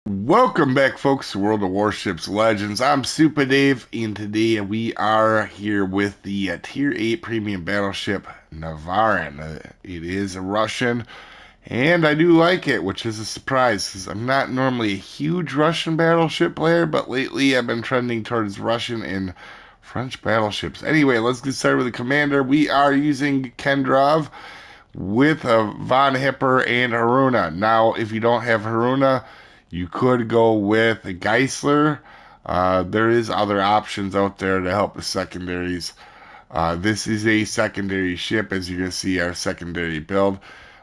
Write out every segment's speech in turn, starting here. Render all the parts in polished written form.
Welcome back, folks, to World of Warships Legends. I'm Soopa-Dave, and today we are here with the Tier 8 Premium Battleship Navarin. It is a Russian, and I do like it, which is a surprise, because I'm not normally a huge Russian battleship player, but lately I've been trending towards Russian and French battleships. Anyway, let's get started with the commander. We are using Kendrov with a Von Hipper and Haruna. Now, if you don't have Haruna, you could go with a Geisler. There is other options out there to help the secondaries. This is a secondary ship, as you can see, our secondary build.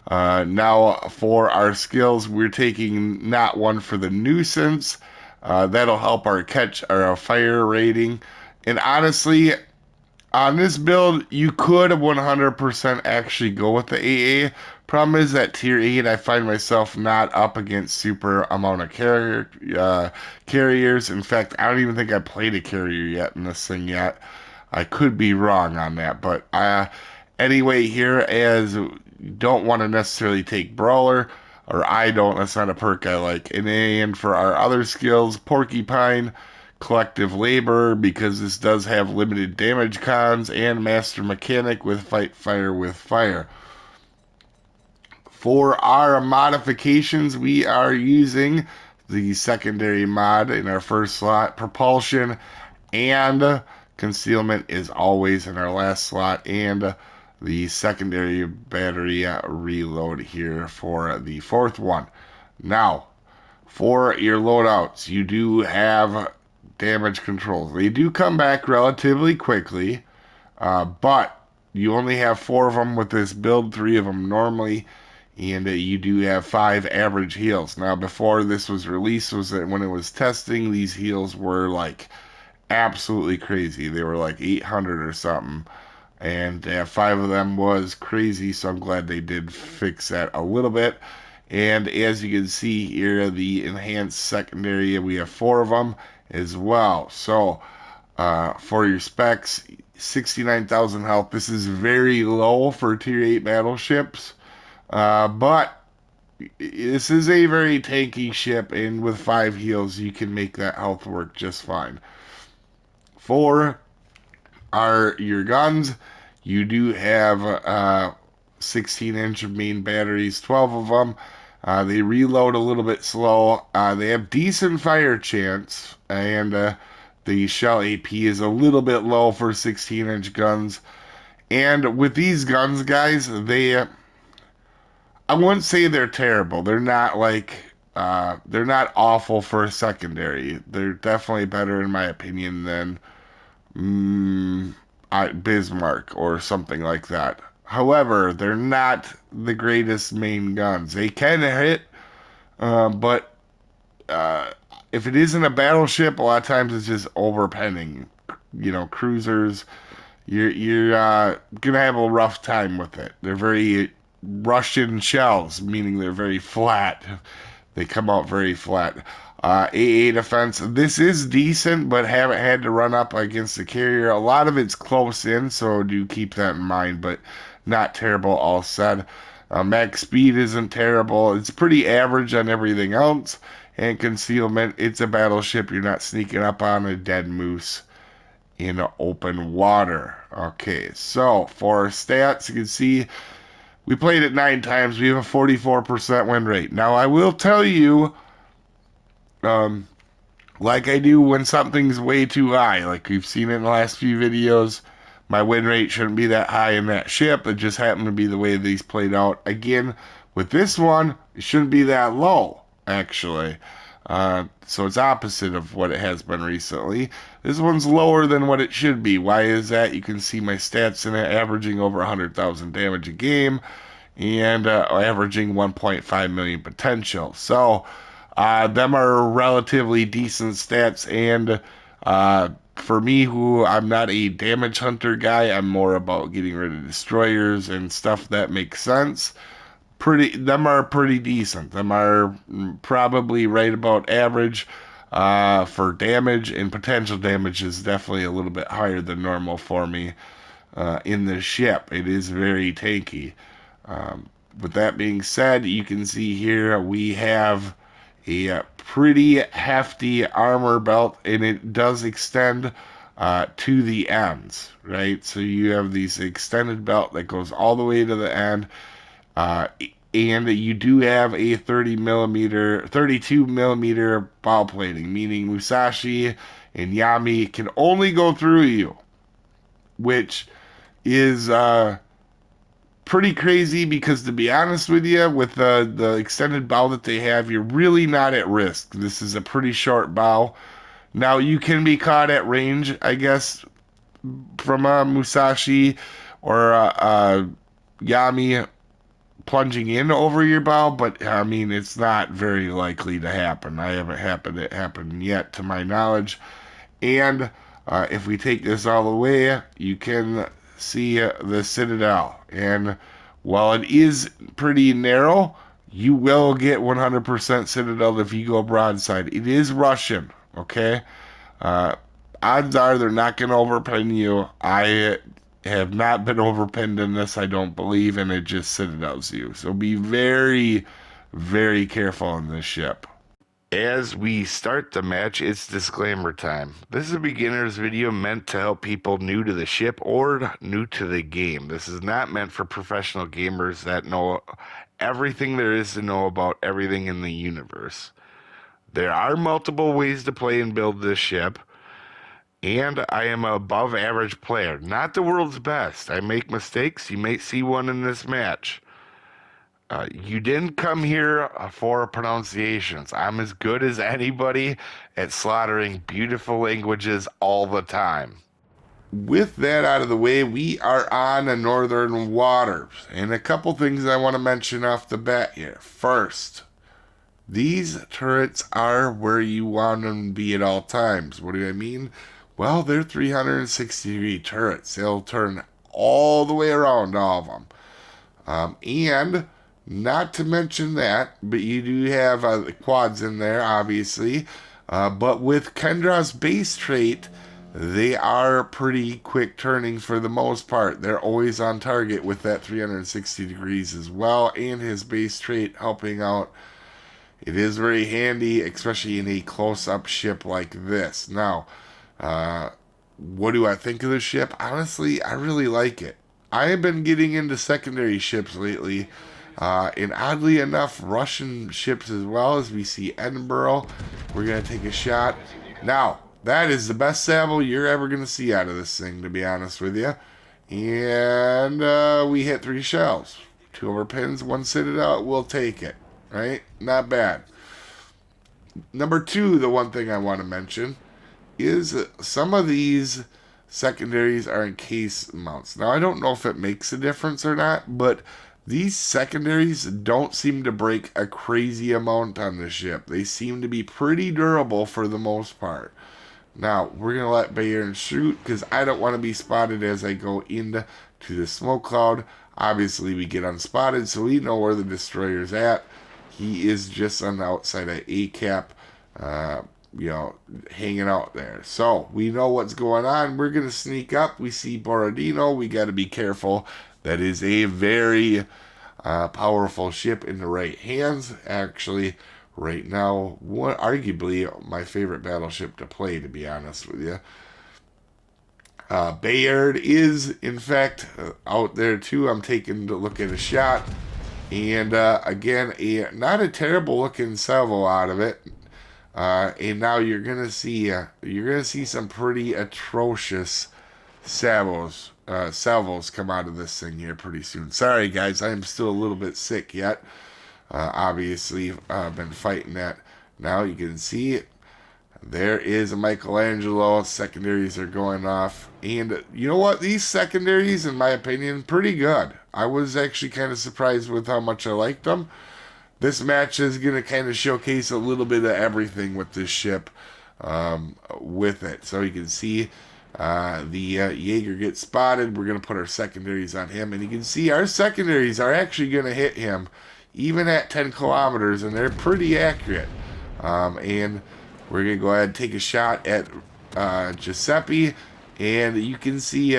Now, for our skills, we're taking not one for the nuisance. That'll help our catch or our fire rating. And honestly, on this build, you could 100% actually go with the AA. Problem is that tier 8, I find myself not up against super amount of carriers. In fact, I don't even think I played a carrier yet in this thing yet. I could be wrong on that, but anyway, here as don't want to necessarily take Brawler, or I don't, that's not a perk I like. And for our other skills, Porcupine, Collective Labor, because this does have limited damage cons, and Master Mechanic with Fight Fire with Fire. For our modifications, we are using the secondary mod in our first slot. Propulsion and concealment is always in our last slot, and the secondary battery reload here for the fourth one. Now, for your loadouts, you do have damage controls. They do come back relatively quickly, but you only have 4 of them with this build, 3 of them normally, and you do have 5 average heals. Now, before this was released, was that when it was testing, these heals were like absolutely crazy. They were like 800 or something, and 5 of them was crazy, so I'm glad they did fix that a little bit. And as you can see here, the enhanced secondary, we have 4 of them as well. So for your specs, 69,000 health. This is very low for tier 8 battleships, but this is a very tanky ship, and with 5 heals, you can make that health work just fine. For your guns, you do have 16-inch main batteries, 12 of them. They reload a little bit slow. They have decent fire chance, and the shell AP is a little bit low for 16-inch guns. And with these guns, guys, I wouldn't say they're terrible. They're not awful for a secondary. They're definitely better, in my opinion, than mm, Bismarck or something like that. However, they're not the greatest main guns. They can hit, but uh, if it isn't a battleship, a lot of times it's just overpenning. You know, cruisers, you're gonna have a rough time with it. They're very Russian shells, meaning they're very flat. They come out very flat. AA defense. This is decent, but haven't had to run up against the carrier. A lot of it's close in, so do keep that in mind, but not terrible all said. Max speed isn't terrible. It's pretty average on everything else. And concealment, it's a battleship. You're not sneaking up on a dead moose in open water. Okay, so for our stats, you can see we played it 9 times. We have a 44% win rate. Now, I will tell you, um, like I do when something's way too high, like we've seen in the last few videos, my win rate shouldn't be that high in that ship. It just happened to be the way these played out. Again, with this one, it shouldn't be that low, actually. So it's opposite of what it has been recently. This one's lower than what it should be. Why is that? You can see my stats in it averaging over 100,000 damage a game and averaging 1.5 million potential. So them are relatively decent stats, and for me, who I'm not a damage hunter guy, I'm more about getting rid of destroyers and stuff that makes sense. Them are pretty decent. Them are probably right about average for damage, and potential damage is definitely a little bit higher than normal for me in this ship. It is very tanky. Um, with that being said, you can see here we have a pretty hefty armor belt, and it does extend to the ends, right? So you have these extended belt that goes all the way to the end, uh, and you do have a 32 millimeter bow plating, meaning Musashi and Yami can only go through you, which is pretty crazy because, to be honest with you, with the extended bow that they have, you're really not at risk. This is a pretty short bow. Now you can be caught at range, I guess, from a Musashi or a Yami plunging in over your bow, but I mean it's not very likely to happen. I haven't happened it happen yet, to my knowledge. And if we take this all the way, you can see the Citadel. And while it is pretty narrow, you will get 100% Citadel if you go broadside. It is Russian, okay? Uh, Odds are they're not going to overpin you. I have not been overpinned in this, I don't believe, and it just Citadels you. So be very, very careful in this ship. As we start the match, it's disclaimer time. This is a beginner's video meant to help people new to the ship or new to the game. This is not meant for professional gamers that know everything there is to know about everything in the universe. There are multiple ways to play and build this ship, and I am an above average player, not the world's best. I make mistakes. You may see one in this match. You didn't come here for pronunciations. I'm as good as anybody at slaughtering beautiful languages all the time. With that out of the way, we are on the northern waters. And a couple things I want to mention off the bat here. First, these turrets are where you want them to be at all times. What do I mean? Well, they're 360-degree turrets. They'll turn all the way around, all of them. And not to mention that, but you do have the quads in there, obviously. But with Kendra's base trait, they are pretty quick turning for the most part. They're always on target with that 360 degrees as well, and his base trait helping out. It is very handy, especially in a close-up ship like this. Now, what do I think of the ship? Honestly, I really like it. I have been getting into secondary ships lately. And oddly enough, Russian ships as well. As we see Edinburgh. We're going to take a shot. Now, that is the best salvo you're ever going to see out of this thing, to be honest with you. And we hit 3 shells. 2 overpins, 1 Citadel. We'll take it. Right? Not bad. Number 2, the one thing I want to mention is some of these secondaries are in case mounts. Now, I don't know if it makes a difference or not, but these secondaries don't seem to break a crazy amount on the ship. They seem to be pretty durable for the most part. Now, we're going to let Bayern shoot because I don't want to be spotted as I go into the smoke cloud. Obviously, we get unspotted, so we know where the destroyer's at. He is just on the outside of A-cap, hanging out there. So, we know what's going on. We're going to sneak up. We see Borodino. We got to be careful. That is a very powerful ship in the right hands. Actually, right now, arguably my favorite battleship to play, to be honest with you. Bayard is, in fact, out there too. I'm taking a look at a shot. And again, not a terrible looking salvo out of it. And now you're gonna see some pretty atrocious salvos come out of this thing here pretty soon. Sorry guys, I am still a little bit sick yet. Obviously, I've been fighting that. Now you can see there is a Michelangelo. Secondaries are going off. And you know what? These secondaries, in my opinion, pretty good. I was actually kind of surprised with how much I liked them. This match is going to kind of showcase a little bit of everything with this ship with it. So you can see the Jaeger gets spotted. We're going to put our secondaries on him. And you can see our secondaries are actually going to hit him even at 10 kilometers. And they're pretty accurate. And we're going to go ahead and take a shot at Giuseppe. And you can see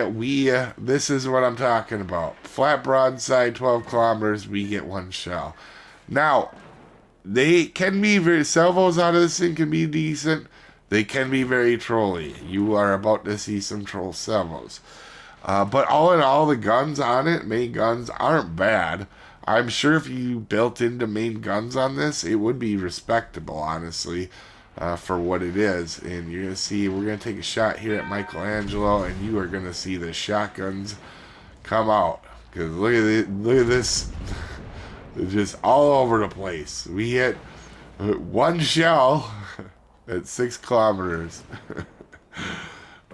this is what I'm talking about. Flat broadside, 12 kilometers, we get 1 shell. Now, they can be very salvos out of this thing can be decent. They can be very trolly. You are about to see some troll salvos. But all in all, the guns on it, main guns, aren't bad. I'm sure if you built into main guns on this, it would be respectable, honestly, for what it is. And you're going to see, we're going to take a shot here at Michelangelo, and you are going to see the shotguns come out. Because look at this. It's just all over the place. We hit one shell at 6 kilometers.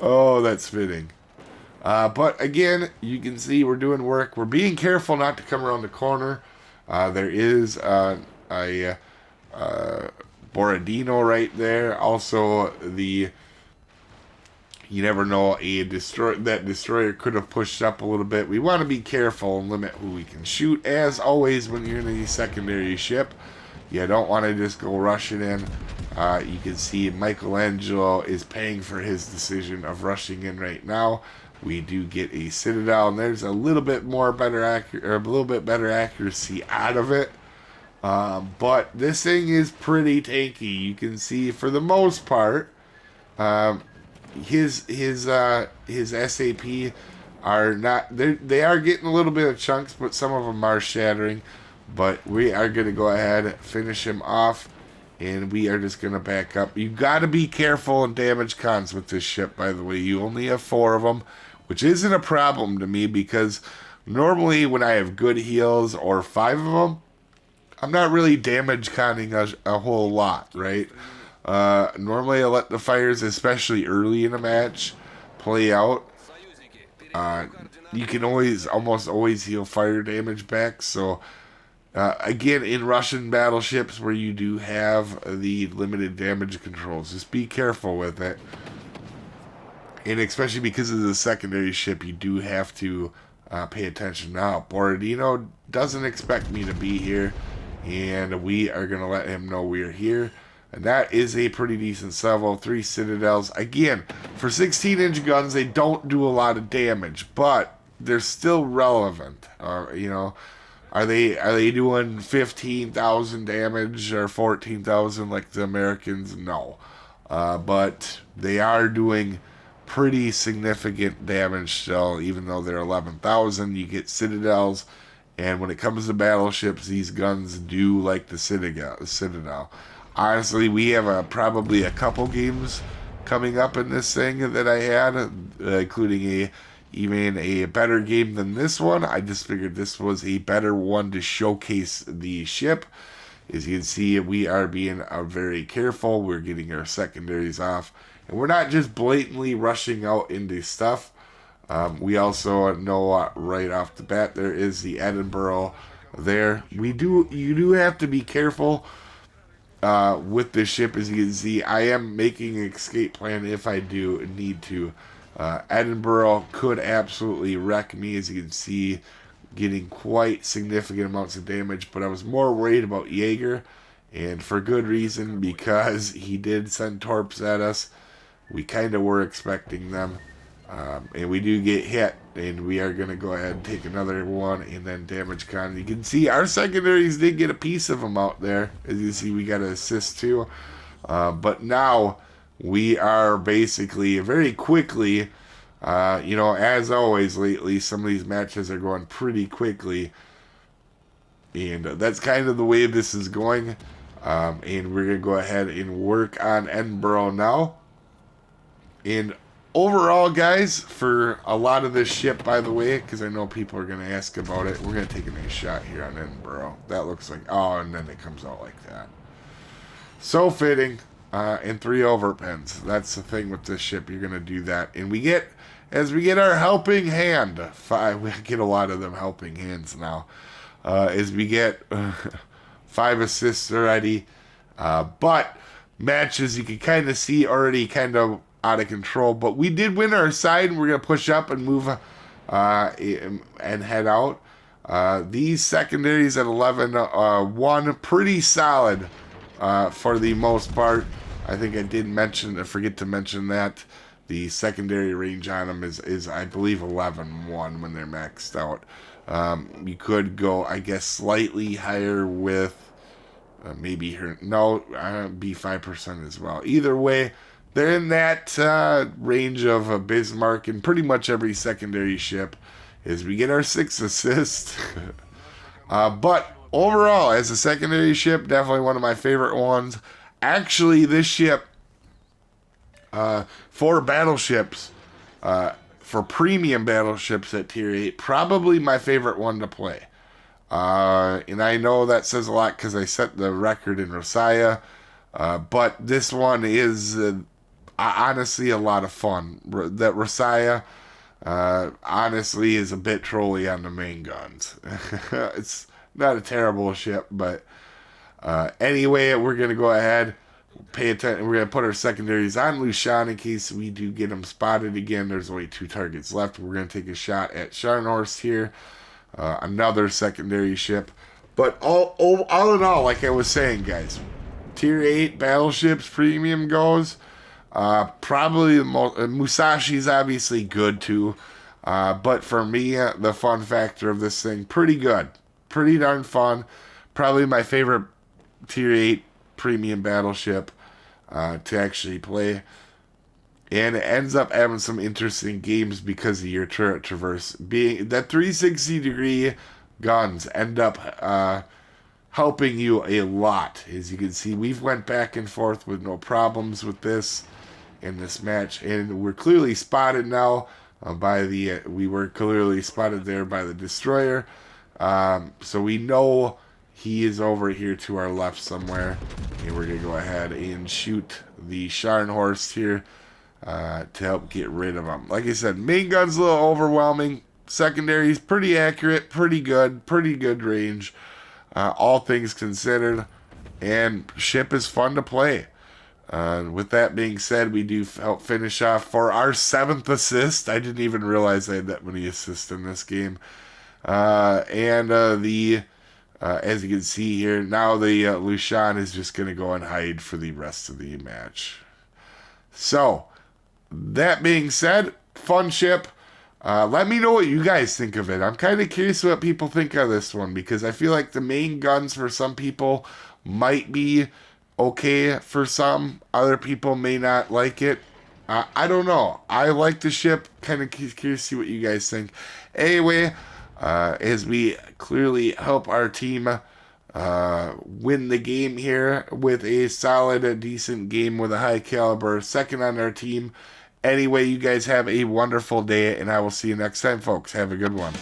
Oh, that's fitting. But again, you can see we're doing work. We're being careful not to come around the corner. There is a Borodino right there. Also, you never know, that destroyer could have pushed up a little bit. We want to be careful and limit who we can shoot. As always, when you're in a secondary ship, you don't want to just go rushing in. You can see Michelangelo is paying for his decision of rushing in right now. We do get a Citadel, and there's a little bit better accuracy out of it. But this thing is pretty tanky. You can see, for the most part, his SAP are not. They are getting a little bit of chunks, but some of them are shattering. But we are going to go ahead and finish him off. And we are just going to back up. You got to be careful in damage cons with this ship, by the way. You only have 4 of them, which isn't a problem to me, because normally when I have good heals or 5 of them, I'm not really damage conning a whole lot, right? Normally I let the fires, especially early in a match, play out. You can almost always heal fire damage back, so... again, in Russian battleships where you do have the limited damage controls, just be careful with it. And especially because of the secondary ship, you do have to pay attention. Now, Borodino doesn't expect me to be here, and we are going to let him know we're here. And that is a pretty decent salvo. 3 Citadels. Again, for 16-inch guns, they don't do a lot of damage, but they're still relevant. You know, are they doing 15,000 damage or 14,000 like the Americans? No. But they are doing pretty significant damage still, even though they're 11,000. You get Citadels, and when it comes to battleships, these guns do like the Citadel. Honestly, we have probably a couple games coming up in this thing that I had, including even a better game than this one. I just figured this was a better one to showcase the ship. As you can see, we are being very careful. We're getting our secondaries off, and we're not just blatantly rushing out into stuff. We also know right off the bat there is the Edinburgh there. You do have to be careful with this ship. As you can see, I am making an escape plan if I do need to. Edinburgh could absolutely wreck me, as you can see, getting quite significant amounts of damage, but I was more worried about Jaeger, and for good reason, because he did send torps at us. We kind of were expecting them, and we do get hit, and we are going to go ahead and take another one, and then damage con. You can see our secondaries did get a piece of them out there. As you see, we got an assist too, but now we are basically very quickly, as always lately, some of these matches are going pretty quickly, and that's kind of the way this is going. And we're going to go ahead and work on Edinburgh now. And overall, guys, for a lot of this ship, by the way, because I know people are going to ask about it, we're going to take a nice shot here on Edinburgh. That looks like, and then it comes out like that. So fitting. And 3 overpens. That's the thing with this ship. You're going to do that. And as we get our helping hand, 5, we get a lot of them helping hands now. As we get 5 assists already. But matches, you can kind of see already kind of out of control. But we did win our side, and we're going to push up and move and head out. These secondaries at 11-1, pretty solid for the most part. I think I forget to mention that the secondary range on them is I believe 11-1 when they're maxed out. You could go, I guess, slightly higher with maybe her, no, be 5% as well. Either way, they're in that range of Bismarck and pretty much every secondary ship as we get our 6th assist. But overall, as a secondary ship, definitely one of my favorite ones. Actually, this ship, for battleships, for premium battleships at Tier 8, probably my favorite one to play. And I know that says a lot because I set the record in Rosaya. But this one is honestly a lot of fun. That Rosaya, honestly, is a bit trolly on the main guns. It's not a terrible ship, but anyway, we're going to go ahead, pay attention. We're going to put our secondaries on Lushan in case we do get them spotted again. There's only 2 targets left. We're going to take a shot at Scharnhorst here. Another secondary ship. But all in all, like I was saying, guys, Tier 8 battleships premium goes. Probably the most. Musashi's obviously good too. But for me, the fun factor of this thing, pretty good. Pretty darn fun. Probably my favorite Tier 8 premium battleship to actually play. And it ends up having some interesting games because of your turret traverse. Being that 360-degree guns end up helping you a lot. As you can see, we've went back and forth with no problems with this in this match, and we're clearly spotted now by the. We were clearly spotted there by the destroyer, so we know he is over here to our left somewhere, and we're gonna go ahead and shoot the Scharnhorst here. To help get rid of them. Like I said, main gun's a little overwhelming. Secondary's pretty accurate, pretty good range. All things considered. And ship is fun to play. With that being said, we do help finish off for our 7th assist. I didn't even realize I had that many assists in this game. As you can see here, now the Lushan is just going to go and hide for the rest of the match. So, that being said, fun ship. Let me know what you guys think of it. I'm kind of curious what people think of this one because I feel like the main guns for some people might be okay for some. Other people may not like it. I don't know. I like the ship. Kind of curious to see what you guys think. Anyway, as we clearly help our team win the game here with a solid, decent game with a high caliber, second on our team. Anyway, you guys have a wonderful day, and I will see you next time, folks. Have a good one.